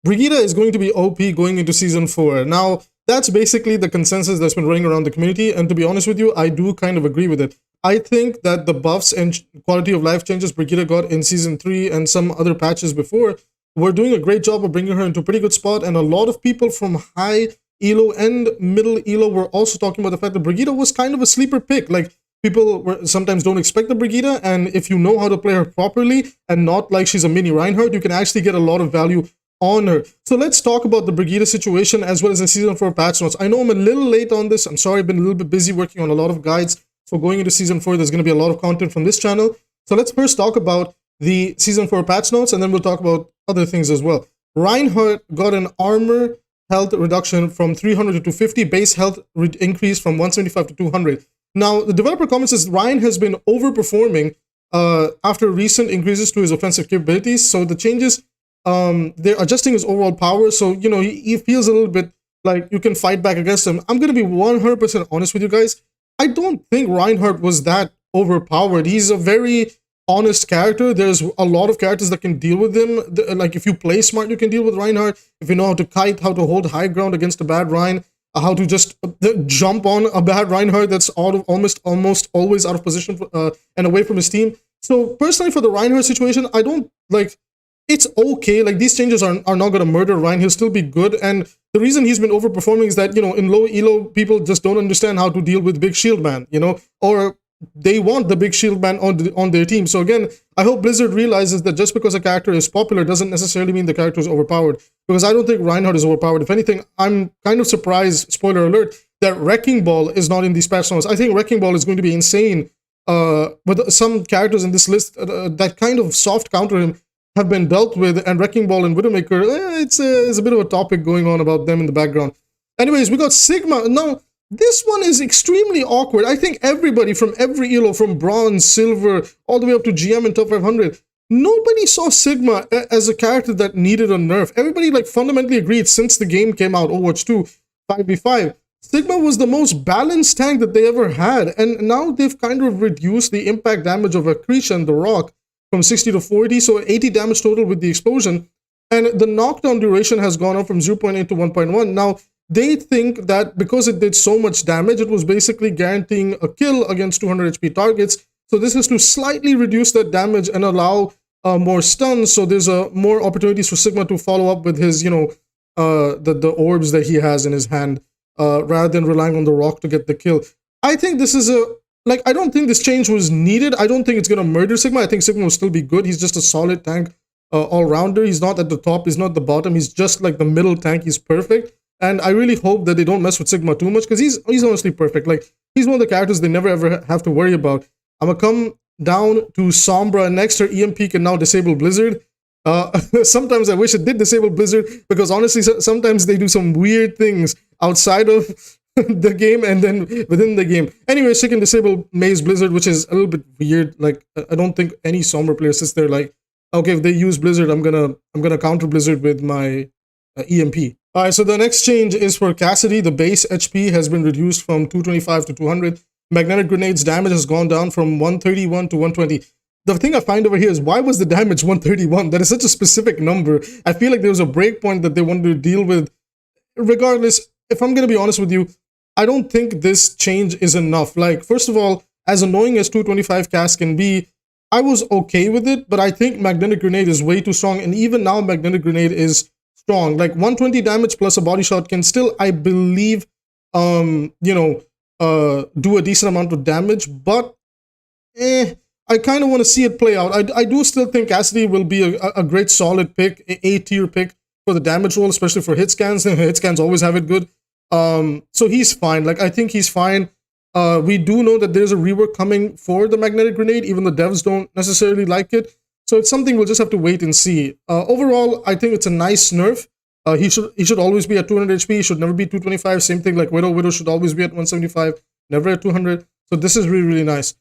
Brigitta is going to be OP going into Season 4. Now, that's basically the consensus that's been running around the community, and to be honest with you, I do kind of agree with it. I think that the buffs and quality of life changes Brigitta got in Season 3 and some other patches before were doing a great job of bringing her into a pretty good spot, and a lot of people from high elo and middle elo were also talking about the fact that Brigitta was kind of a sleeper pick. Like, people sometimes don't expect the Brigitta, and if you know how to play her properly and not like she's a mini Reinhardt, you can actually get a lot of value on her. So let's talk about the Brigitta situation as well as the Season 4 patch notes. I know I'm a little late on this. I'm sorry, I've been a little bit busy working on a lot of guides. So going into Season 4, there's going to be a lot of content from this channel. So let's first talk about the Season 4 patch notes, and then we'll talk about other things as well. Reinhardt got an armor health reduction from 300 to 250, base health increase from 175 to 200. Now, the developer comment says Ryan has been overperforming after recent increases to his offensive capabilities. So the changes, they're adjusting his overall power. So, you know, he feels a little bit like you can fight back against him. I'm going to be 100% honest with you guys. I don't think Reinhardt was that overpowered. He's a very honest character. There's a lot of characters that can deal with him. Like, if you play smart, you can deal with Reinhardt. If you know how to kite, how to hold high ground against a bad Rein, how to just jump on a bad Reinhardt that's almost always out of position and away from his team. So personally, for the Reinhardt situation, I don't like. It's okay. Like, these changes are not going to murder Rein. He'll still be good. And the reason he's been overperforming is that, you know, in low elo, people just don't understand how to deal with Big Shield Man, you know, or they want the Big Shield Man on their team. So again, I hope Blizzard realizes that just because a character is popular doesn't necessarily mean the character is overpowered, because I don't think Reinhardt is overpowered. If anything, I'm kind of surprised, spoiler alert, that Wrecking Ball is not in these patch notes. I think Wrecking Ball is going to be insane. But some characters in this list that kind of soft counter him have been dealt with, and Wrecking Ball and Widowmaker, it's a bit of a topic going on about them in the background. Anyways, we got Sigma. Now, this one is extremely awkward. I think everybody from every elo, from Bronze, Silver, all the way up to GM and Top 500, nobody saw Sigma as a character that needed a nerf. Everybody, like, fundamentally agreed since the game came out, Overwatch 2, 5v5, Sigma was the most balanced tank that they ever had, and now they've kind of reduced the impact damage of Accretion, the Rock, from 60 to 40, so 80 damage total with the explosion, and the knockdown duration has gone up from 0.8 to 1.1. Now, they think that because it did so much damage, it was basically guaranteeing a kill against 200 HP targets, so this is to slightly reduce that damage and allow more stuns, so there's more opportunities for Sigma to follow up with his, you know, the orbs that he has in his hand, rather than relying on the Rock to get the kill. I think this is I don't think this change was needed. I don't think it's going to murder Sigma. I think Sigma will still be good. He's just a solid tank all-rounder. He's not at the top. He's not the bottom. He's just like the middle tank. He's perfect. And I really hope that they don't mess with Sigma too much, because he's honestly perfect. Like, he's one of the characters they never ever have to worry about. I'm going to come down to Sombra next. Her EMP can now disable Blizzard. Sometimes I wish it did disable Blizzard, because honestly, sometimes they do some weird things outside of the game and then within the game. Anyway, she can disable Maze Blizzard, which is a little bit weird. Like, I don't think any Sombra player sits there like, okay, if they use Blizzard, I'm gonna counter Blizzard with my EMP. All right, so the next change is for Cassidy. The base HP has been reduced from 225 to 200. Magnetic Grenade's damage has gone down from 131 to 120. The thing I find over here is, why was the damage 131? That is such a specific number. I feel like there was a breakpoint that they wanted to deal with. Regardless, if I'm going to be honest with you, I don't think this change is enough. Like, first of all, as annoying as 225 cast can be, I was okay with it, but I think Magnetic Grenade is way too strong, and even now Magnetic Grenade is strong. Like, 120 damage plus a body shot can still, I believe, do a decent amount of damage, but I kind of want to see it play out. I do still think Cassidy will be a great solid pick, A-tier pick for the damage roll, especially for hit scans. Hit scans always have it good. So he's fine. Like, I think he's fine. We do know that there's a rework coming for the Magnetic Grenade, even the devs don't necessarily like it. So it's something we'll just have to wait and see. Overall, I think it's a nice nerf. He should always be at 200 HP. He should never be 225. Same thing like Widow. Widow should always be at 175, never at 200. So this is really, really nice.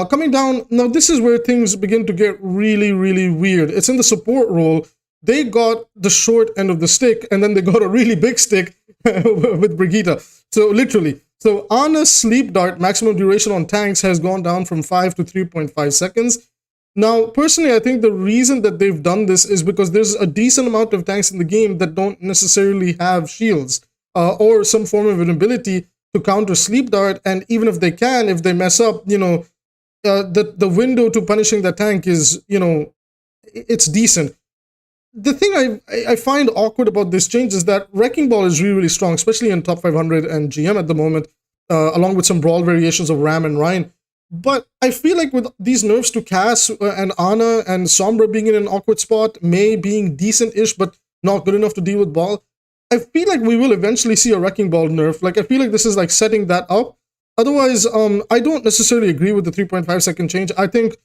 Coming down, now this is where things begin to get really, really weird. It's in the support role. They got the short end of the stick, and then they got a really big stick with Brigitta. So literally. So Ana's sleep dart maximum duration on tanks has gone down from 5 to 3.5 seconds. Now, personally, I think the reason that they've done this is because there's a decent amount of tanks in the game that don't necessarily have shields or some form of an ability to counter sleep dart. And even if they can, if they mess up, the window to punishing that tank is, it's decent. The thing I find awkward about this change is that Wrecking Ball is really, really strong, especially in top 500 and GM at the moment, along with some Brawl variations of Ram and Ryan. But I feel like with these nerfs to Cass and Ana and Sombra being in an awkward spot, Mei being decent-ish but not good enough to deal with Ball, I feel like we will eventually see a Wrecking Ball nerf. Like, I feel like this is like setting that up. Otherwise, I don't necessarily agree with the 3.5 second change. I think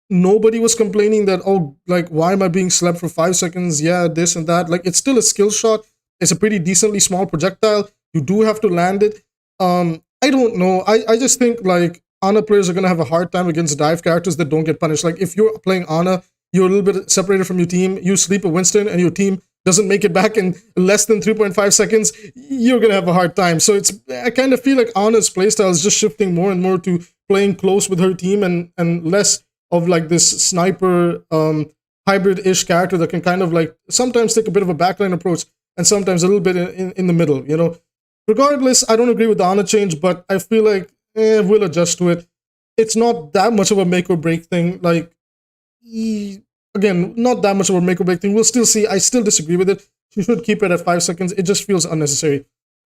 nobody was complaining that, oh, like, why am I being slept for 5 seconds? Yeah, this and that. Like, it's still a skill shot. It's a pretty decently small projectile. You do have to land it. I don't know. I just think, like, Ana players are going to have a hard time against dive characters that don't get punished. Like, if you're playing Ana, you're a little bit separated from your team, you sleep a Winston, and your team doesn't make it back in less than 3.5 seconds, you're going to have a hard time. So I kind of feel like Ana's playstyle is just shifting more and more to playing close with her team and less of, like, this sniper hybrid-ish character that can kind of, like, sometimes take a bit of a backline approach and sometimes a little bit in the middle, Regardless, I don't agree with the Ana change, but I feel like we'll adjust to it. It's not that much of a make or break thing. Like, again, not that much of a make or break thing. We'll still see. I still disagree with it. She should keep it at 5 seconds. It just feels unnecessary.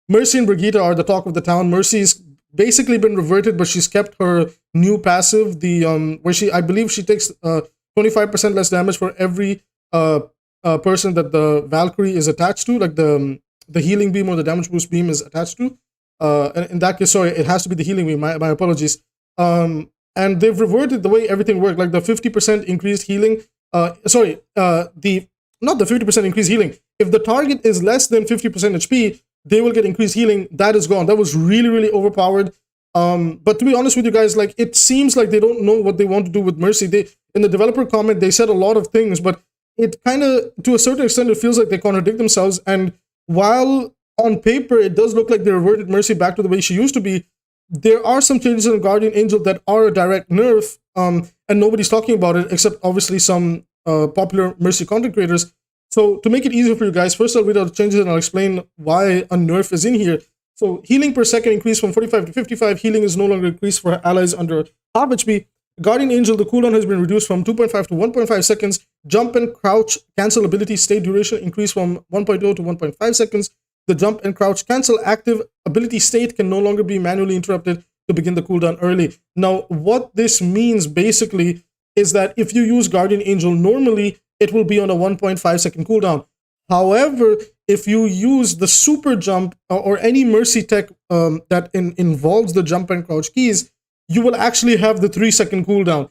Mercy and Brigitta are the talk of the town. Mercy's basically been reverted, but she's kept her new passive, where I believe she takes 25% less damage for every person that the Valkyrie is attached to, like the healing beam or the damage boost beam is attached to. And in that case, sorry, it has to be the healing beam. My apologies. And they've reverted the way everything worked, like the 50% increased healing. Not the 50% increased healing. If the target is less than 50% HP, they will get increased healing. That is gone. That was really, really overpowered. But to be honest with you guys, like, it seems like they don't know what they want to do with Mercy. In the developer comment, they said a lot of things, but it kind of, to a certain extent, it feels like they contradict themselves. And while on paper it does look like they reverted Mercy back to the way she used to be, there are some changes in Guardian Angel that are a direct nerf, and nobody's talking about it except obviously some popular Mercy content creators. So to make it easier for you guys, first I'll read out the changes and I'll explain why a nerf is in here. So healing per second increased from 45 to 55. Healing is no longer increased for allies under half HP. Guardian Angel, the cooldown has been reduced from 2.5 to 1.5 seconds. Jump and crouch cancel ability state duration increased from 1.0 to 1.5 seconds. The jump and crouch cancel active ability state can no longer be manually interrupted to begin the cooldown early. Now, what this means basically is that if you use Guardian Angel normally, it will be on a 1.5 second cooldown. However, if you use the super jump or any Mercy tech that involves the jump and crouch keys, you will actually have the 3 second cooldown.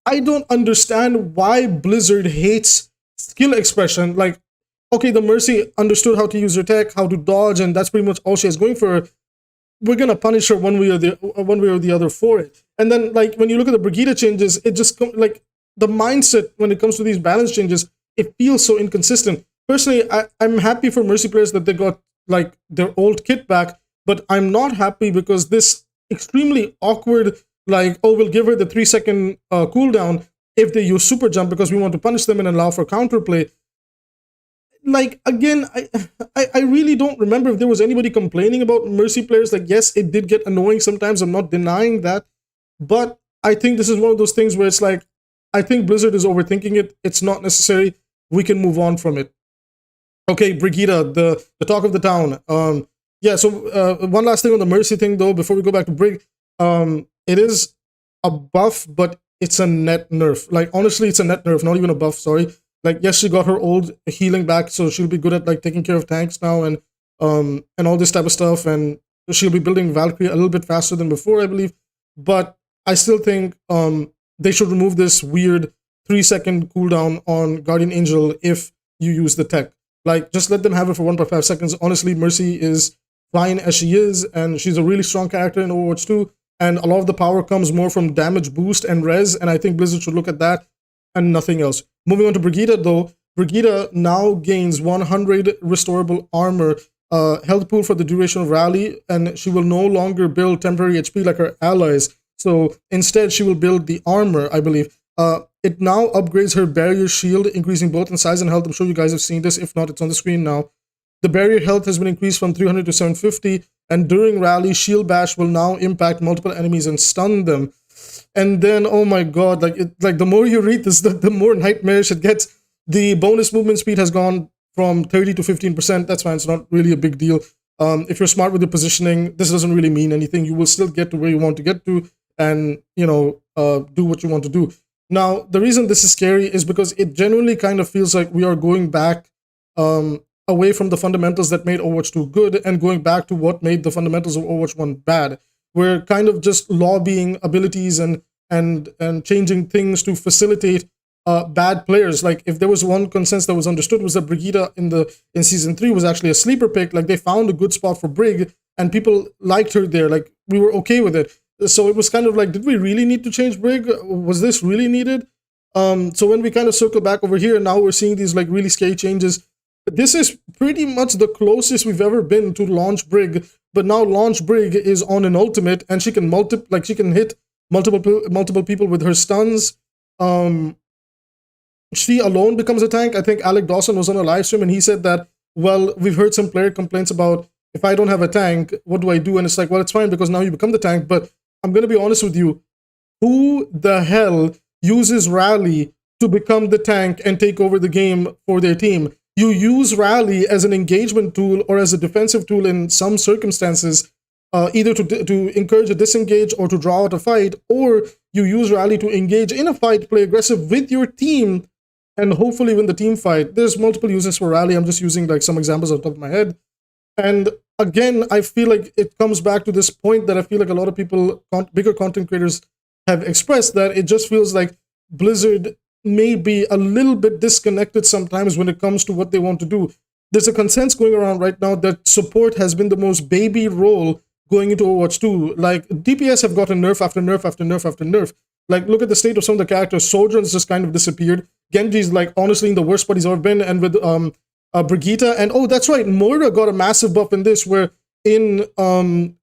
I don't understand why Blizzard hates skill expression. Like, okay, the Mercy understood how to use her tech, how to dodge, and that's pretty much all she has going for her. We're gonna punish her one way or the other for it. And then, like, when you look at the Brigitte changes, it just like the mindset when it comes to these balance changes, it feels so inconsistent. Personally, I'm happy for Mercy players that they got, like, their old kit back, but I'm not happy because this extremely awkward, like, oh, we'll give her the 3 second cooldown if they use super jump because we want to punish them and allow for counterplay. Like, again, I really don't remember if there was anybody complaining about Mercy players. Like, yes, it did get annoying sometimes. I'm not denying that. But I think this is one of those things where it's like, I think Blizzard is overthinking it. It's not necessary. We can move on from it. Okay, Brigitta, the talk of the town. Yeah, so one last thing on the Mercy thing, though, before we go back to Brig. It is a buff, but it's a net nerf. Like, honestly, it's a net nerf, not even a buff, sorry. Like, yes, she got her old healing back, so she'll be good at, like, taking care of tanks now and all this type of stuff, and she'll be building Valkyrie a little bit faster than before, I believe. But I still think they should remove this weird 3 second cooldown on Guardian Angel if you use the tech. Like, just let them have it for 1.5 seconds. Honestly, Mercy is fine as she is, and she's a really strong character in Overwatch 2, and a lot of the power comes more from damage boost and res, and I think Blizzard should look at that and nothing else. Moving on to Brigitta, though, Brigitta now gains 100 restorable armor, health pool for the duration of rally, and she will no longer build temporary HP like her allies. So instead, she will build the armor, I believe. It now upgrades her barrier shield, increasing both in size and health. I'm sure you guys have seen this. If not, it's on the screen now. The barrier health has been increased from 300 to 750, and during rally, Shield Bash will now impact multiple enemies and stun them. And then, oh my god, like the more you read this, the more nightmarish it gets. The bonus movement speed has gone from 30 to 15%. That's fine, it's not really a big deal. If you're smart with your positioning, this doesn't really mean anything. You will still get to where you want to get to and, do what you want to do. Now, the reason this is scary is because it genuinely kind of feels like we are going back away from the fundamentals that made Overwatch 2 good and going back to what made the fundamentals of Overwatch 1 bad. We're kind of just lobbying abilities and changing things to facilitate bad players. Like, if there was one consensus that was understood, was that Brigitta in season 3 was actually a sleeper pick. Like, they found a good spot for Brig and people liked her there. Like, we were okay with it. So it was kind of like, did we really need to change Brig? Was this really needed? So when we kind of circle back over here, now we're seeing these like really scary changes. This is pretty much the closest we've ever been to launch Brig, but now launch Brig is on an ultimate, and she can she can hit multiple people with her stuns. She alone becomes a tank. I think Alec Dawson was on a live stream and he said that, well, we've heard some player complaints about, if I don't have a tank, what do I do? And it's like, well, it's fine because now you become the tank. But I'm going to be honest with you, who the hell uses Rally to become the tank and take over the game for their team? You use Rally as an engagement tool or as a defensive tool in some circumstances, either to encourage a disengage or to draw out a fight, or you use Rally to engage in a fight, play aggressive with your team, and hopefully win the team fight. There's multiple uses for Rally. I'm just using like some examples on top of my head. And again, I feel like it comes back to this point that I feel like a lot of people, bigger content creators, have expressed, that it just feels like Blizzard may be a little bit disconnected sometimes when it comes to what they want to do. There's a consensus going around right now that support has been the most baby role going into Overwatch 2. Like, DPS have gotten nerf after nerf after nerf after nerf. Like, look at the state of some of the characters. Sojourn's just kind of disappeared. Genji's like honestly in the worst spot he's ever been, and with Brigitta, and oh, that's right, Moira got a massive buff in this, where in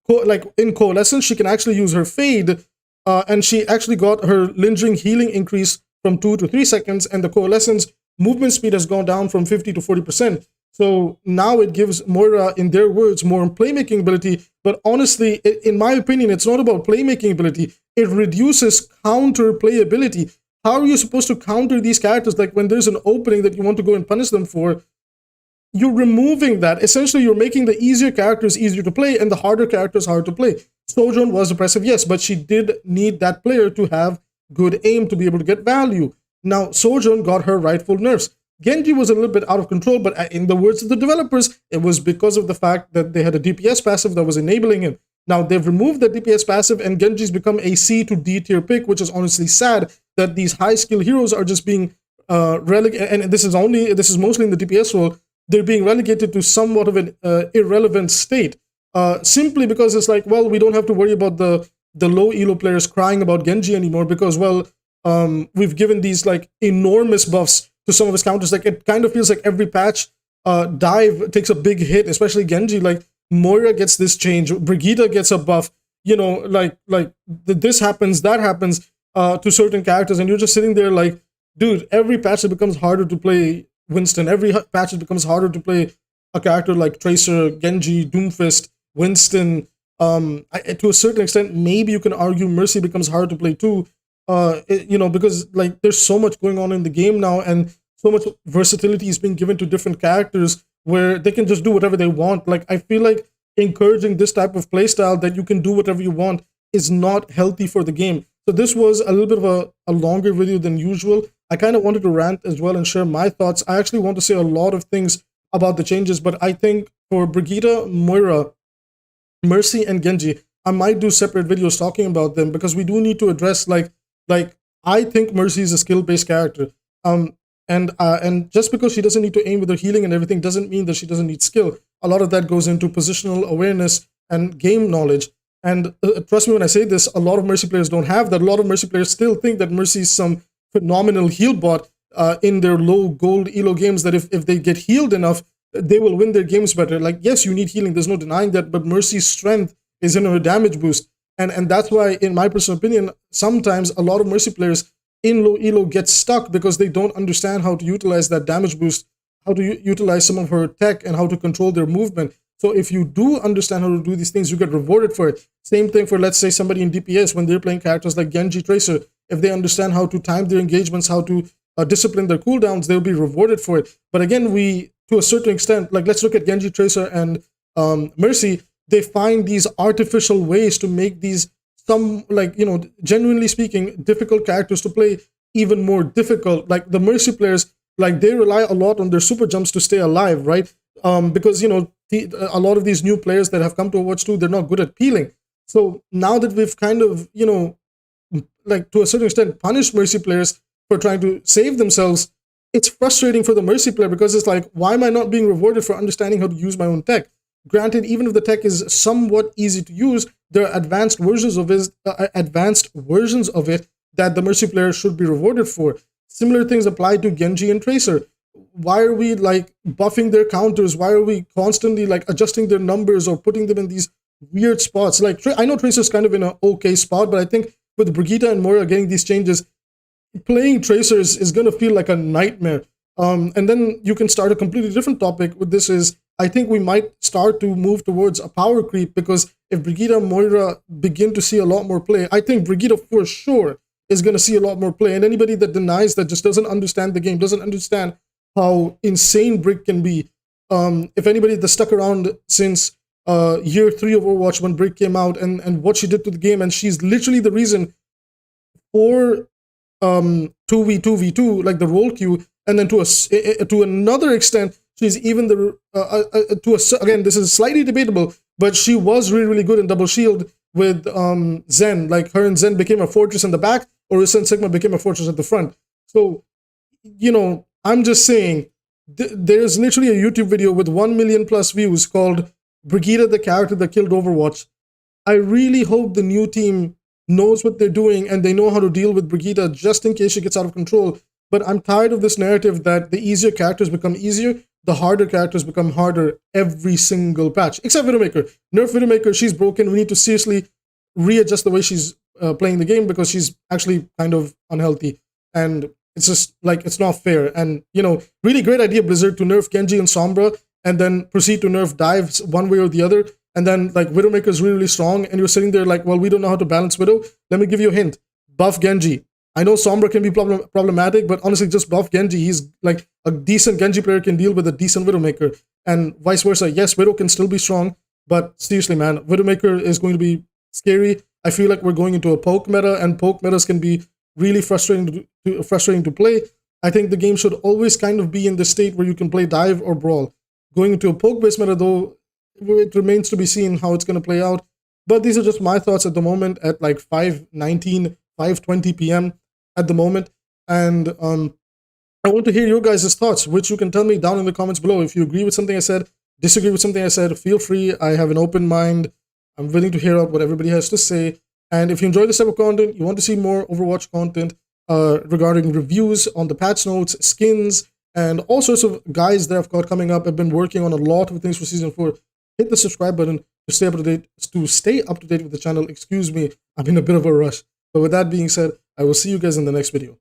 Coalescence she can actually use her Fade, and she actually got her lingering healing increase from 2 to 3 seconds, and the Coalescence movement speed has gone down from 50 to 40%. So now it gives Moira, in their words, more playmaking ability. But honestly, in my opinion, it's not about playmaking ability. It reduces counter playability. How are you supposed to counter these characters? Like, when there's an opening that you want to go and punish them for, you're removing that. Essentially, you're making the easier characters easier to play and the harder characters hard to play. Sojourn was oppressive, yes, but she did need that player to have good aim to be able to get value. Now, Sojourn got her rightful nerfs. Genji was a little bit out of control, but in the words of the developers, it was because of the fact that they had a DPS passive that was enabling him. Now, they've removed the DPS passive, and Genji's become a C to D tier pick, which is honestly sad that these high skill heroes are just being relegated, and this is mostly in the DPS role. They're being relegated to somewhat of an irrelevant state, simply because it's like, well, we don't have to worry about the low elo players crying about Genji anymore, because, well, we've given these like enormous buffs to some of his counters. Like, it kind of feels like every patch dive takes a big hit, especially Genji. Like, Moira gets this change, Brigitta gets a buff, this happens, that happens to certain characters, and you're just sitting there like, dude, every patch it becomes harder to play Winston. Every patch it becomes harder to play a character like Tracer, Genji, Doomfist, Winston. To a certain extent, maybe you can argue Mercy becomes hard to play too. Because like there's so much going on in the game now, and so much versatility is being given to different characters where they can just do whatever they want. Like, I feel like encouraging this type of playstyle that you can do whatever you want is not healthy for the game. So this was a little bit of a longer video than usual. I kind of wanted to rant as well and share my thoughts. I actually want to say a lot of things about the changes, but I think for Brigitta, Moira, Mercy, and Genji, I might do separate videos talking about them, because we do need to address like I think Mercy is a skill-based character. And just because she doesn't need to aim with her healing and everything doesn't mean that she doesn't need skill. A lot of that goes into positional awareness and game knowledge. And trust me when I say this, a lot of Mercy players don't have that. A lot of Mercy players still think that Mercy is some phenomenal heal bot in their low gold elo games, that if they get healed enough, they will win their games better. Like, yes, you need healing, there's no denying that, but Mercy's strength is in her damage boost. And that's why, in my personal opinion, sometimes a lot of Mercy players in low elo get stuck because they don't understand how to utilize that damage boost, how to utilize some of her tech, and how to control their movement. So if you do understand how to do these things, you get rewarded for it. Same thing for, let's say, somebody in DPS when they're playing characters like Genji, Tracer. If they understand how to time their engagements, how to discipline their cooldowns, they'll be rewarded for it. But again, we, to a certain extent, like let's look at Genji, Tracer, and Mercy. They find these artificial ways to make these, some, like, you know, genuinely speaking, difficult characters to play even more difficult. Like the Mercy players, like they rely a lot on their super jumps to stay alive, right? Because, you know, a lot of these new players that have come to Overwatch 2, they're not good at peeling. So now that we've kind of, you know, like to a certain extent punished Mercy players for trying to save themselves, it's frustrating for the Mercy player because it's like, why am I not being rewarded for understanding how to use my own tech? Granted, even if the tech is somewhat easy to use, there are advanced versions of it that the Mercy player should be rewarded for. Similar things apply to Genji and Tracer. Why are we like buffing their counters? Why are we constantly like adjusting their numbers or putting them in these weird spots? Like, I know Tracer's kind of in an okay spot, but I think with Brigitta and Moira getting these changes, playing Tracer is going to feel like a nightmare. And then you can start a completely different topic with this is, I think we might start to move towards a power creep, because if Brigitta and Moira begin to see a lot more play, I think Brigitta for sure is going to see a lot more play. And anybody that denies that just doesn't understand the game, doesn't understand how insane Brig can be. If anybody that's stuck around since year 3 of Overwatch when Brig came out and what she did to the game, and she's literally the reason for 2v2v2, like the role queue, and then to another extent, she's even the again, this is slightly debatable, but she was really good in double shield with Zen. Like her and Zen became a fortress in the back, or Sen Sigma became a fortress at the front. So, you know, I'm just saying, there's literally a YouTube video with 1 million plus views called Brigitta, the character that killed Overwatch. I really hope the new team knows what they're doing and they know how to deal with Brigitta just in case she gets out of control. But I'm tired of this narrative that the easier characters become easier, the harder characters become harder every single patch. Except Widowmaker. Nerf Widowmaker, she's broken. We need to seriously readjust the way she's playing the game, because she's actually kind of unhealthy. And it's just like, it's not fair. And, you know, really great idea, Blizzard, to nerf Genji and Sombra and then proceed to nerf Dives one way or the other. And then, like, Widowmaker is really strong, and you're sitting there like, well, we don't know how to balance Widow. Let me give you a hint. Buff Genji. I know Sombra can be problematic, but honestly, just buff Genji. He's like a decent Genji player can deal with a decent Widowmaker, and vice versa. Yes, Widow can still be strong, but seriously, man, Widowmaker is going to be scary. I feel like we're going into a poke meta, and poke metas can be really frustrating to play. I think the game should always kind of be in the state where you can play dive or brawl. Going into a poke-based meta, though, it remains to be seen how it's going to play out. But these are just my thoughts at the moment at like 5:19, 5:20 p.m. at the moment. And I want to hear your guys' thoughts, which you can tell me down in the comments below. If you agree with something I said, disagree with something I said, feel free. I have an open mind. I'm willing to hear out what everybody has to say. And if you enjoy this type of content, you want to see more Overwatch content regarding reviews on the patch notes, skins, and all sorts of guys that I've got coming up. I've been working on a lot of things for Season 4. Hit the subscribe button to stay up to date with the channel. Excuse me, I'm in a bit of a rush. But with that being said, I will see you guys in the next video.